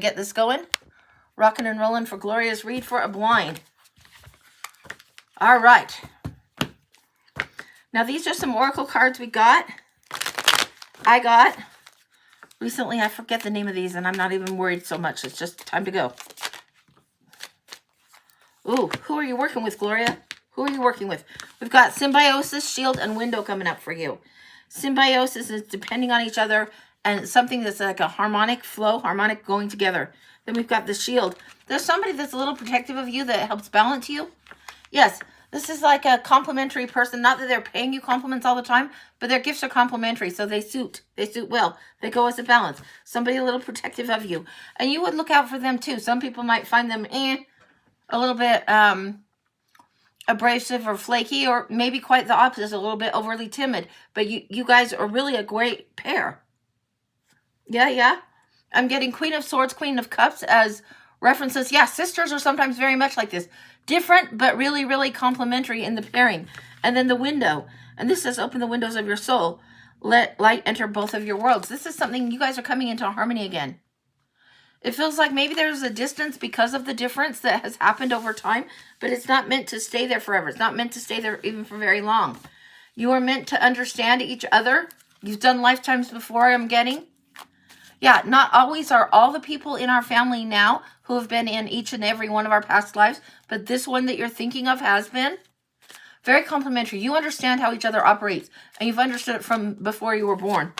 Get this going. Rocking and rolling for Gloria's read for a blind. All right. Now, these are some oracle cards we got. I got recently. I forget the name of these, and I'm not even worried so much. It's just time to go. Ooh, who are you working with, Gloria? Who are you working with? We've got symbiosis, shield, and window coming up for you. Symbiosis is depending on each other and something that's like a harmonic flow, harmonic going together. Then we've got the shield. There's somebody that's a little protective of you that helps balance you. Yes, this is like a complimentary person. Not that they're paying you compliments all the time, but their gifts are complimentary, so they suit. They suit well. They go as a balance. Somebody a little protective of you. And you would look out for them too. Some people might find them a little bit abrasive or flaky, or maybe quite the opposite, a little bit overly timid. But you guys are really a great pair. Yeah. I'm getting Queen of Swords, Queen of Cups as references. Yeah, sisters are sometimes very much like this. Different, but really, really complementary in the pairing. And then the window. And this says, open the windows of your soul. Let light enter both of your worlds. This is something you guys are coming into harmony again. It feels like maybe there's a distance because of the difference that has happened over time, but it's not meant to stay there forever. It's not meant to stay there even for very long. You are meant to understand each other. You've done lifetimes before, I'm getting. Yeah, not always are all the people in our family now who have been in each and every one of our past lives, but this one that you're thinking of has been. Very complimentary. You understand how each other operates, and you've understood it from before you were born.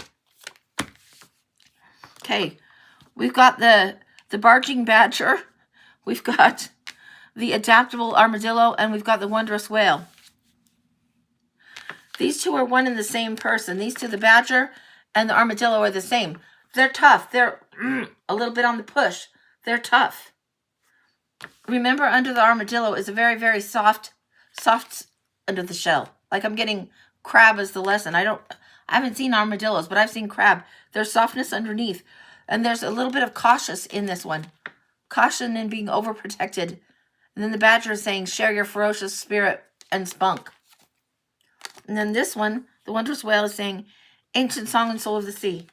Okay, we've got the barging badger, we've got the adaptable armadillo, and we've got the wondrous whale. These two are one and the same person. These two, the badger and the armadillo, are the same. They're tough. They're a little bit on the push. They're tough. Remember, under the armadillo is a very, very soft under the shell. Like I'm getting crab as the lesson. I haven't seen armadillos, but I've seen crab. There's softness underneath. And there's a little bit of cautious in this one. Caution in being overprotected. And then the badger is saying, share your ferocious spirit and spunk. And then this one, the wondrous whale, is saying, ancient song and soul of the sea.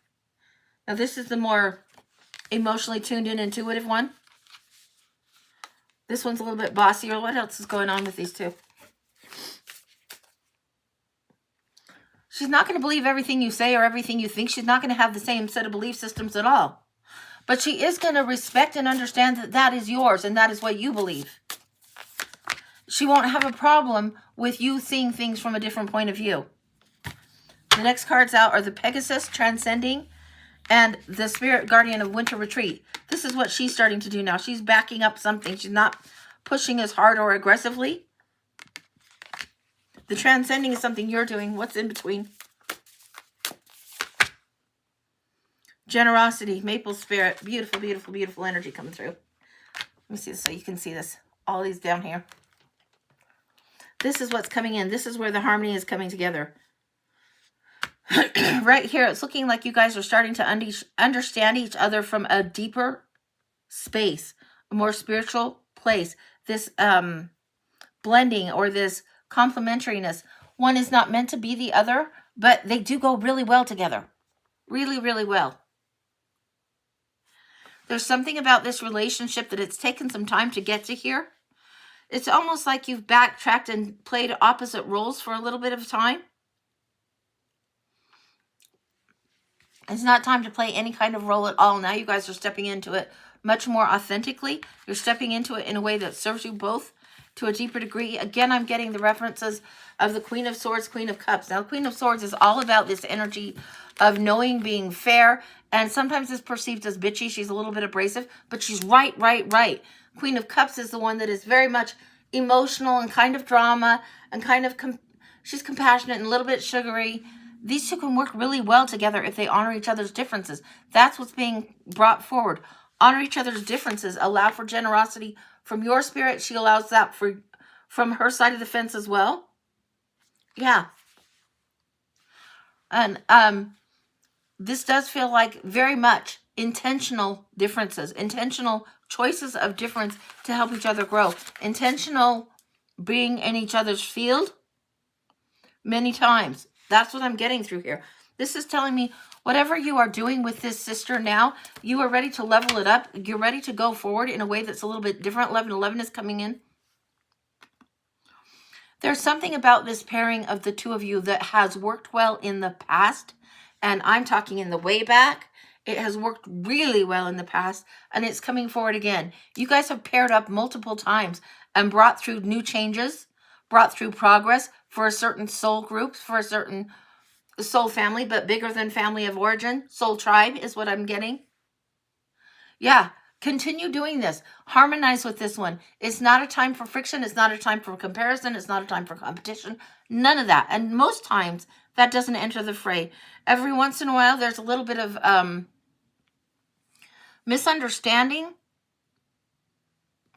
Now, this is the more emotionally tuned in, intuitive one. This one's a little bit bossier. What else is going on with these two? She's not going to believe everything you say or everything you think. She's not going to have the same set of belief systems at all. But she is going to respect and understand that that is yours and that is what you believe. She won't have a problem with you seeing things from a different point of view. The next cards out are the Pegasus, Transcending, and the Spirit Guardian of Winter Retreat. This is what she's starting to do now. She's backing up something. She's not pushing as hard or aggressively. The Transcending is something you're doing. What's in between? Generosity, Maple Spirit. Beautiful, beautiful, beautiful energy coming through. Let me see this so you can see this. All these down here. This is what's coming in. This is where the harmony is coming together. Right here, it's looking like you guys are starting to understand each other from a deeper space, a more spiritual place. This blending or this complementariness. One is not meant to be the other, but they do go really well together. Really, really well. There's something about this relationship that it's taken some time to get to here. It's almost like you've backtracked and played opposite roles for a little bit of time. It's not time to play any kind of role at all. Now you guys are stepping into it much more authentically. You're stepping into it in a way that serves you both to a deeper degree. Again, I'm getting the references of the Queen of Swords, Queen of Cups. Now, the Queen of Swords is all about this energy of knowing, being fair, and sometimes it's perceived as bitchy. She's a little bit abrasive, but she's right. Queen of Cups is the one that is very much emotional and kind of drama and kind of, she's compassionate and a little bit sugary. These two can work really well together if they honor each other's differences. That's what's being brought forward. Honor each other's differences. Allow for generosity from your spirit. She allows that from her side of the fence as well. Yeah. And this does feel like very much intentional differences. Intentional choices of difference to help each other grow. Intentional being in each other's field many times. That's what I'm getting through here. This is telling me whatever you are doing with this sister now, you are ready to level it up. You're ready to go forward in a way that's a little bit different. 1111 is coming in. There's something about this pairing of the two of you that has worked well in the past. And I'm talking in the way back. It has worked really well in the past, and it's coming forward again. You guys have paired up multiple times and brought through new changes, brought through progress for a certain soul group, for a certain soul family, but bigger than family of origin. Soul tribe is what I'm getting. Yeah, continue doing this. Harmonize with this one. It's not a time for friction. It's not a time for comparison. It's not a time for competition. None of that. And most times that doesn't enter the fray. Every once in a while, there's a little bit of misunderstanding.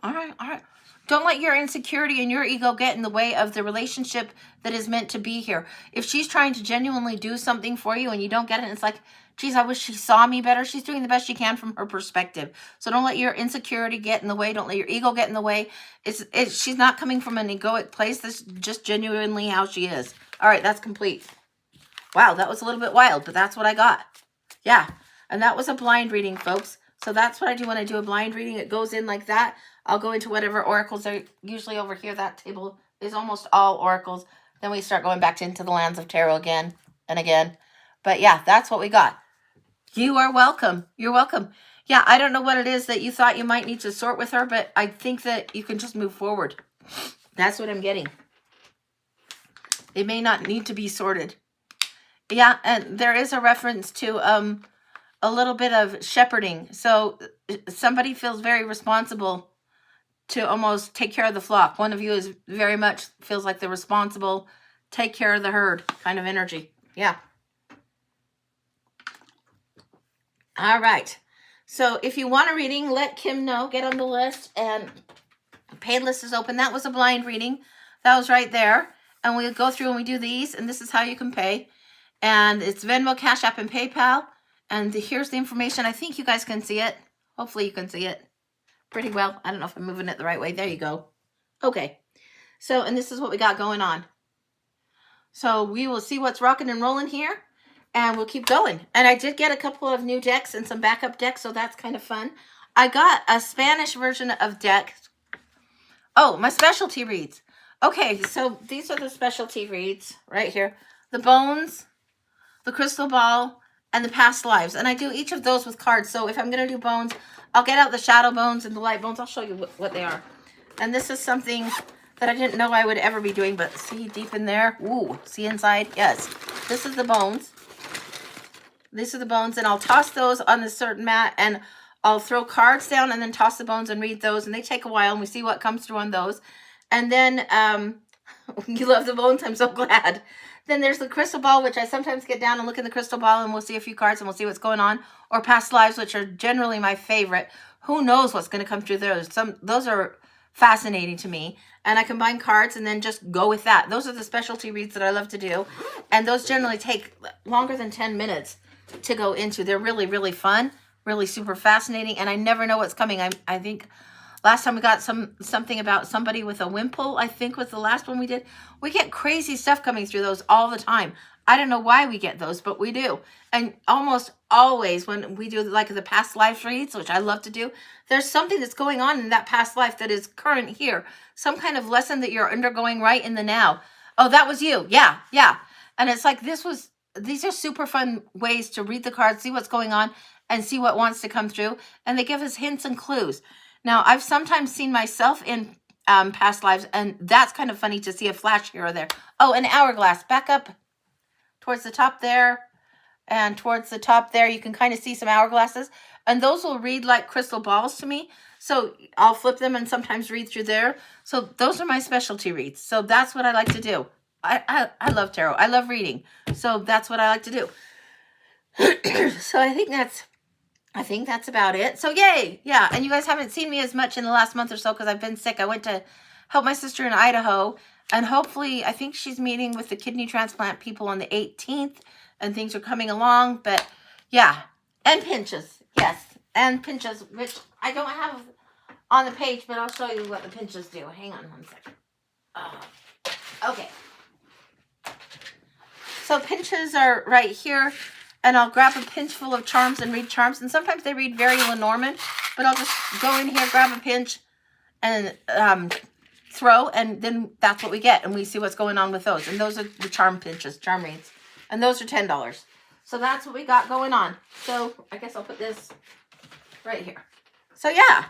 All right. Don't let your insecurity and your ego get in the way of the relationship that is meant to be here. If she's trying to genuinely do something for you and you don't get it, it's like, geez, I wish she saw me better. She's doing the best she can from her perspective. So don't let your insecurity get in the way. Don't let your ego get in the way. She's not coming from an egoic place. This is just genuinely how she is. All right, that's complete. Wow, that was a little bit wild, but that's what I got. Yeah, and that was a blind reading, folks. So that's what I do when I do a blind reading. It goes in like that. I'll go into whatever oracles are usually over here. That table is almost all oracles. Then we start going back into the lands of tarot again and again. But yeah, that's what we got. You are welcome. You're welcome. Yeah, I don't know what it is that you thought you might need to sort with her, but I think that you can just move forward. That's what I'm getting. It may not need to be sorted. Yeah, and there is a reference to a little bit of shepherding. So somebody feels very responsible to almost take care of the flock. One of you is very much feels like the responsible, take care of the herd kind of energy. Yeah. All right. So if you want a reading, let Kim know. Get on the list, and paid list is open. That was a blind reading. That was right there. And we go through and we do these, and this is how you can pay. And it's Venmo, Cash App, and PayPal. And here's the information. I think you guys can see it. Hopefully you can see it pretty well. I don't know if I'm moving it the right way. There you go. Okay. So, and this is what we got going on. So we will see what's rocking and rolling here, and we'll keep going. And I did get a couple of new decks and some backup decks, so that's kind of fun. I got a Spanish version of decks. Oh, my specialty reads. Okay, so these are the specialty reads right here. The bones, the crystal ball, and the past lives. And I do each of those with cards. So if I'm going to do bones, I'll get out the shadow bones and the light bones. I'll show you what they are. And this is something that I didn't know I would ever be doing, but see deep in there? Ooh, see inside? Yes. This is the bones. These are the bones, and I'll toss those on a certain mat, and I'll throw cards down and then toss the bones and read those, and they take a while, and we see what comes through on those. And then, you love the bones? I'm so glad. Then there's the crystal ball, which I sometimes get down and look in the crystal ball, and we'll see a few cards, and we'll see what's going on. Or past lives, which are generally my favorite. Who knows what's going to come through those? Those are fascinating to me. And I combine cards and then just go with that. Those are the specialty reads that I love to do. And those generally take longer than 10 minutes to go into. They're really, really fun, really super fascinating, and I never know what's coming. I think last time we got something about somebody with a wimple, I think was the last one we did. We get crazy stuff coming through those all the time. I don't know why we get those, but we do. And almost always when we do like the past life reads, which I love to do, there's something that's going on in that past life that is current here. Some kind of lesson that you're undergoing right in the now. Oh, that was you. Yeah. And it's like these are super fun ways to read the cards, see what's going on, and see what wants to come through. And they give us hints and clues. Now, I've sometimes seen myself in past lives, and that's kind of funny to see a flash here or there. Oh, an hourglass. Back up towards the top there, and towards the top there, you can kind of see some hourglasses. And those will read like crystal balls to me. So I'll flip them and sometimes read through there. So those are my specialty reads. So that's what I like to do. I love tarot. I love reading. So that's what I like to do. So I think that's about it. So yay. Yeah. And you guys haven't seen me as much in the last month or so because I've been sick. I went to help my sister in Idaho, and hopefully I think she's meeting with the kidney transplant people on the 18th, and things are coming along. But yeah. And pinches. Yes. And pinches, which I don't have on the page, but I'll show you what the pinches do. Hang on one second. Okay. So pinches are right here, and I'll grab a pinch full of charms and read charms. And sometimes they read very Lenormand, but I'll just go in here, grab a pinch, and throw, and then that's what we get, and we see what's going on with those. And those are the charm pinches, charm reads, and those are $10. So that's what we got going on. So I guess I'll put this right here. So yeah.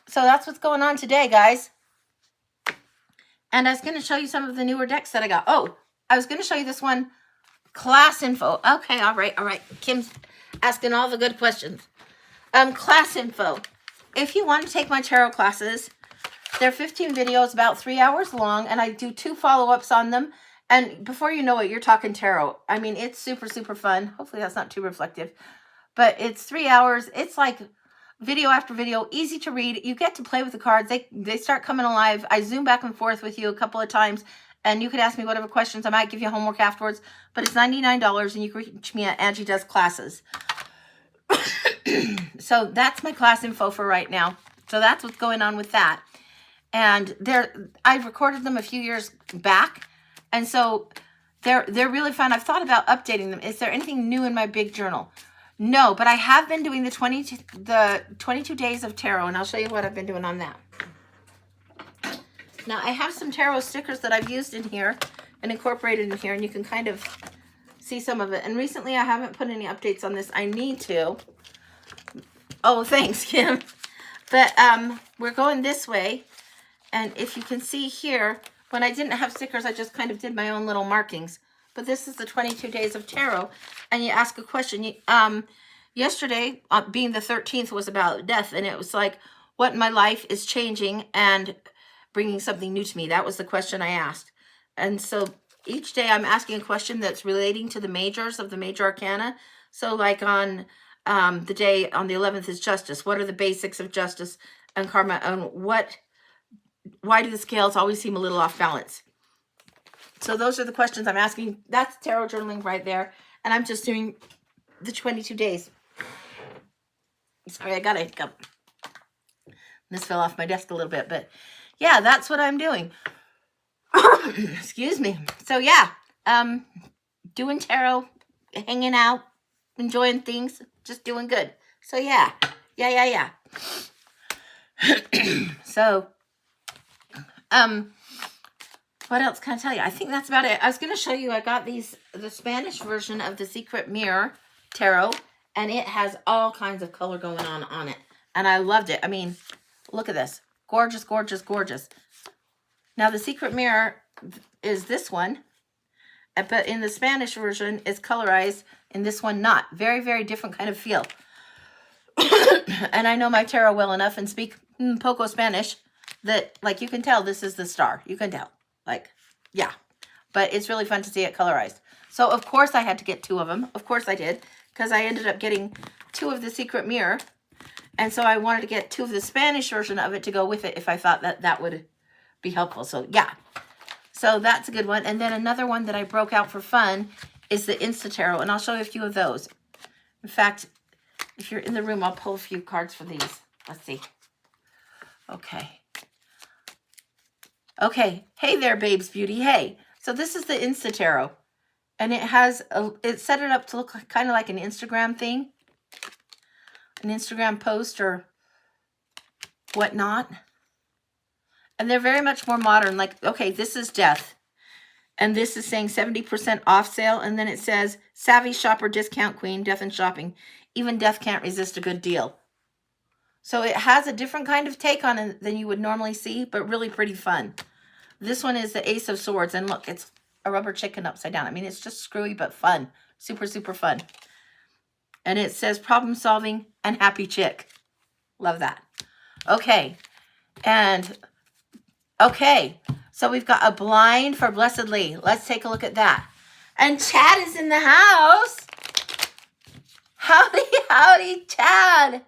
So that's what's going on today, guys. And I was going to show you some of the newer decks that I got. Oh, I was going to show you this one, class info. Okay, all right. Kim's asking all the good questions. Class info. If you want to take my tarot classes, they're 15 videos, about 3 hours long, and I do 2 follow-ups on them. And before you know it, you're talking tarot. I mean, it's super, super fun. Hopefully that's not too reflective. But it's 3 hours. It's like video after video, easy to read. You get to play with the cards. They start coming alive. I zoom back and forth with you a couple of times, and you could ask me whatever questions. I might give you homework afterwards, but it's $99, and you can reach me at Angie Does Classes. So that's my class info for right now. So that's what's going on with that. And I recorded them a few years back, and so they're really fun. I've thought about updating them. Is there anything new in my big journal? No, but I have been doing the 22 days of tarot, and I'll show you what I've been doing on that. Now, I have some tarot stickers that I've used in here and incorporated in here, and you can kind of see some of it. And recently, I haven't put any updates on this. I need to. Oh, thanks, Kim. But we're going this way, and if you can see here, when I didn't have stickers, I just kind of did my own little markings. But this is the 22 days of tarot, and you ask a question. Yesterday, being the 13th, was about death, and it was like, what in my life is changing and bringing something new to me? That was the question I asked. And so each day I'm asking a question that's relating to the majors of the major arcana. So like on the day on the 11th is justice. What are the basics of justice and karma? And why do the scales always seem a little off balance? So those are the questions I'm asking. That's tarot journaling right there. And I'm just doing the 22 days. Sorry, I got a hiccup. This fell off my desk a little bit. But yeah, that's what I'm doing. Excuse me. So yeah, doing tarot, hanging out, enjoying things, just doing good. So yeah. So, what else can I tell you? I think that's about it. I was going to show you, I got the Spanish version of the Secret Mirror Tarot, and it has all kinds of color going on it. And I loved it. I mean, look at this. Gorgeous, gorgeous, gorgeous. Now, the Secret Mirror is this one, but in the Spanish version, it's colorized. In this one, not. Very, very different kind of feel. And I know my tarot well enough and speak poco Spanish that, like, you can tell this is the star. You can tell. Like, yeah. But it's really fun to see it colorized. So, of course, I had to get 2 of them. Of course I did. Because I ended up getting 2 of the Secret Mirror. And so I wanted to get 2 of the Spanish version of it to go with it if I thought that would be helpful. So, yeah. So, that's a good one. And then another one that I broke out for fun is the Insta Tarot. And I'll show you a few of those. In fact, if you're in the room, I'll pull a few cards for these. Let's see. Okay. Okay. Hey there, Babes Beauty. Hey. So this is the Insta Tarot. And it has, it set it up to look kind of like an Instagram thing. An Instagram post or whatnot. And they're very much more modern. Like, okay, this is death. And this is saying 70% off sale. And then it says, savvy shopper, discount queen, death and shopping. Even death can't resist a good deal. So it has a different kind of take on it than you would normally see, but really pretty fun. This one is the Ace of Swords. And look, it's a rubber chicken upside down. I mean, it's just screwy, but fun. Super, super fun. And it says problem solving and happy chick. Love that. Okay. And, okay. So we've got a blind for Blessed Lee. Let's take a look at that. And Chad is in the house. Howdy, howdy, Chad.